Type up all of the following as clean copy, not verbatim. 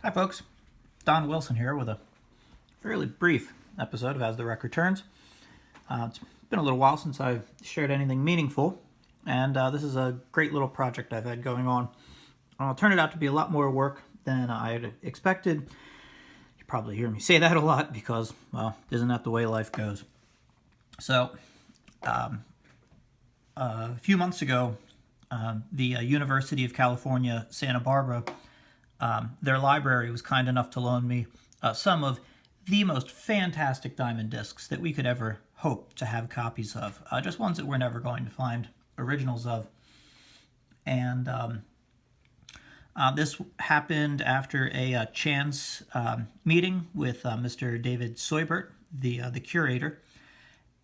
Hi folks, Don Wilson here with a fairly brief episode of As the Record Turns. It's been a little while since I've shared anything meaningful, and this is a great little project I've had going on. It turned out to be a lot more work than I had expected. You probably hear me say that a lot because, well, isn't that the way life goes? So, a few months ago, the University of California, Santa Barbara, their library was kind enough to loan me some of the most fantastic diamond discs that we could ever hope to have copies of. Just ones that we're never going to find originals of. And this happened after a chance meeting with Mr. David Soybert, the curator.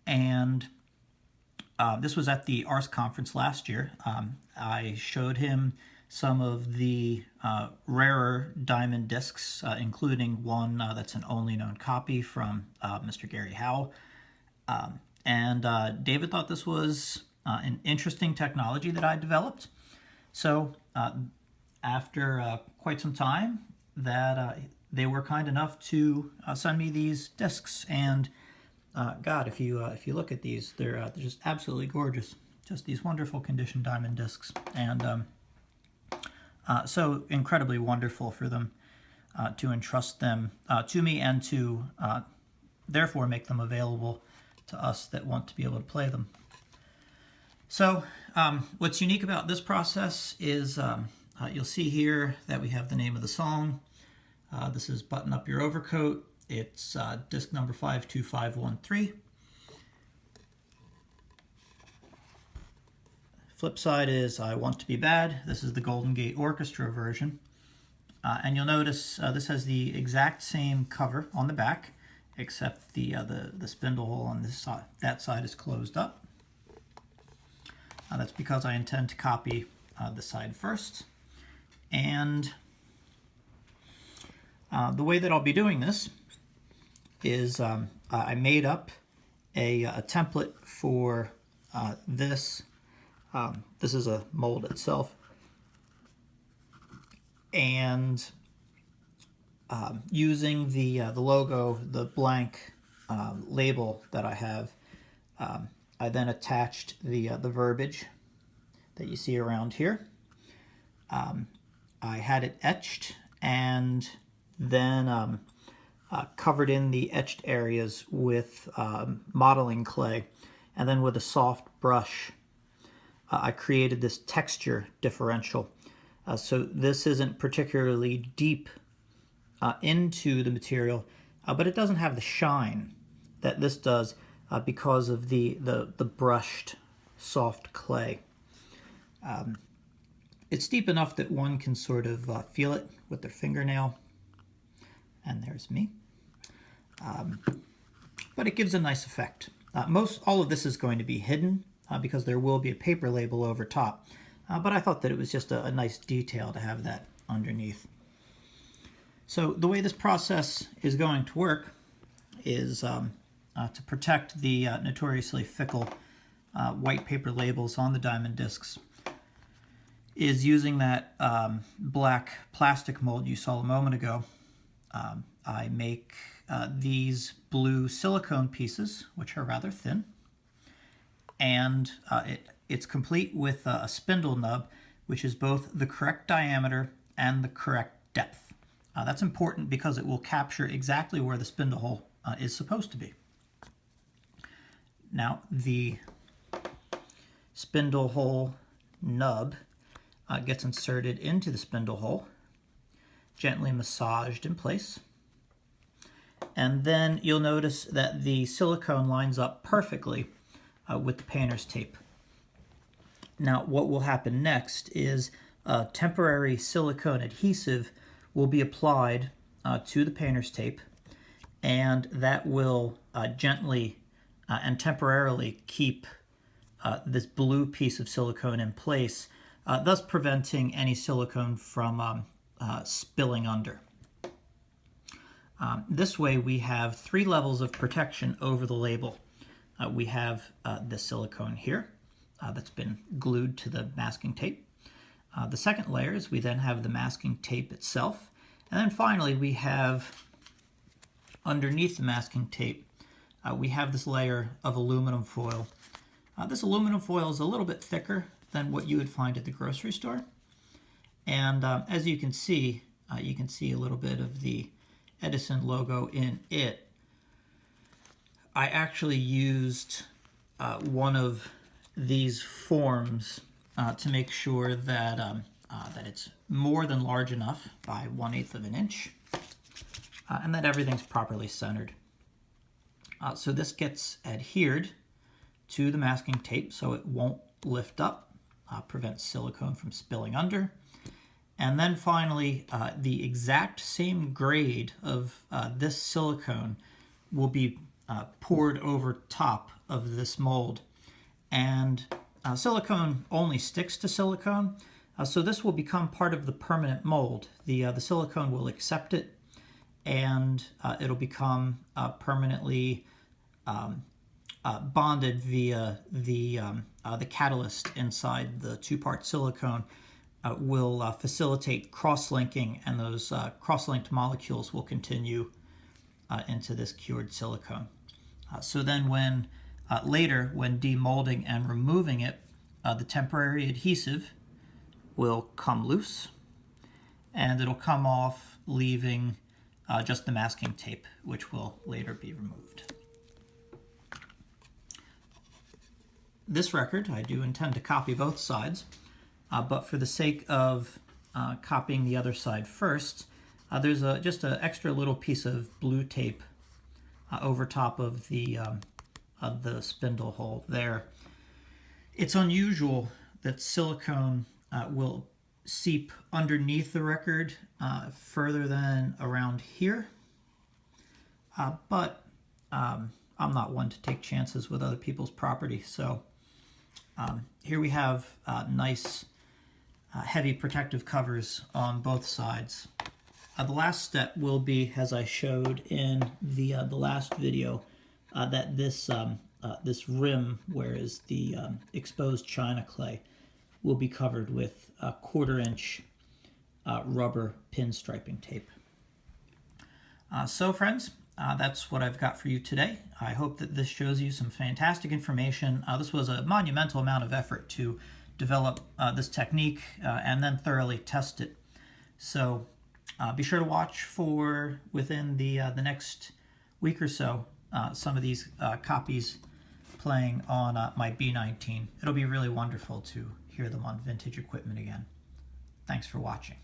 And this was at the ARS conference last year. I showed him some of the rarer diamond discs, including one that's an only known copy from Mr. Gary Howe. And David thought this was an interesting technology that I developed. So after quite some time, that they were kind enough to send me these discs. And God, if you look at these, they're just absolutely gorgeous. Just these wonderful condition diamond discs. And so incredibly wonderful for them to entrust them to me and to therefore make them available to us that want to be able to play them. So what's unique about this process is you'll see here that we have the name of the song. This is Button Up Your Overcoat. It's disc number 52513. Flip side is I Want to Be Bad. This is the Golden Gate Orchestra version. And you'll notice this has the exact same cover on the back, except the spindle hole on this side, that side is closed up. That's because I intend to copy the side first. And the way that I'll be doing this is I made up a template for this. This is a mold itself, and using the logo, the blank label that I have, I then attached the verbiage that you see around here. I had it etched and then covered in the etched areas with modeling clay, and then with a soft brush I created this texture differential. So this isn't particularly deep into the material, but it doesn't have the shine that this does because of the brushed soft clay. It's deep enough that one can sort of feel it with their fingernail. And there's me. But it gives a nice effect. All of this is going to be hidden because there will be a paper label over top. But I thought that it was just a nice detail to have that underneath. So the way this process is going to work is to protect the notoriously fickle white paper labels on the diamond discs, is using that black plastic mold you saw a moment ago. I make these blue silicone pieces, which are rather thin, and it's complete with a spindle nub, which is both the correct diameter and the correct depth. That's important because it will capture exactly where the spindle hole is supposed to be. Now, the spindle hole nub gets inserted into the spindle hole, gently massaged in place. And then you'll notice that the silicone lines up perfectly with the painter's tape. Now, what will happen next is temporary silicone adhesive will be applied to the painter's tape, and that will gently and temporarily keep this blue piece of silicone in place, thus preventing any silicone from spilling under. This way we have 3 levels of protection over the label. We have the silicone here that's been glued to the masking tape. The second layer is we then have the masking tape itself, And then finally we have underneath the masking tape, we have this layer of aluminum foil. This aluminum foil is a little bit thicker than what you would find at the grocery store. And as you can see a little bit of the Edison logo in it. I actually used one of these forms to make sure that that it's more than large enough by 1/8 of an inch, and that everything's properly centered. So this gets adhered to the masking tape so it won't lift up, prevents silicone from spilling under. And then finally, the exact same grade of this silicone will be poured over top of this mold. And silicone only sticks to silicone, so this will become part of the permanent mold. The silicone will accept it, and it'll become permanently bonded via the catalyst inside the two-part silicone. Will facilitate cross-linking, and those cross-linked molecules will continue into this cured silicone. So then when later, when demolding and removing it, the temporary adhesive will come loose, and it'll come off, leaving just the masking tape, which will later be removed. This record, I do intend to copy both sides, but for the sake of copying the other side first, there's just an extra little piece of blue tape over top of the spindle hole there. It's unusual that silicone will seep underneath the record further than around here, but I'm not one to take chances with other people's property, so here we have nice heavy protective covers on both sides. The last step will be, as I showed in the last video, that this rim, where is the exposed china clay, will be covered with 1/4 inch rubber pinstriping tape. So friends, that's what I've got for you today. I hope that this shows you some fantastic information. This was a monumental amount of effort to develop this technique and then thoroughly test it. So be sure to watch for, within the next week or so, some of these copies playing on my B19. It'll be really wonderful to hear them on vintage equipment again. Thanks for watching.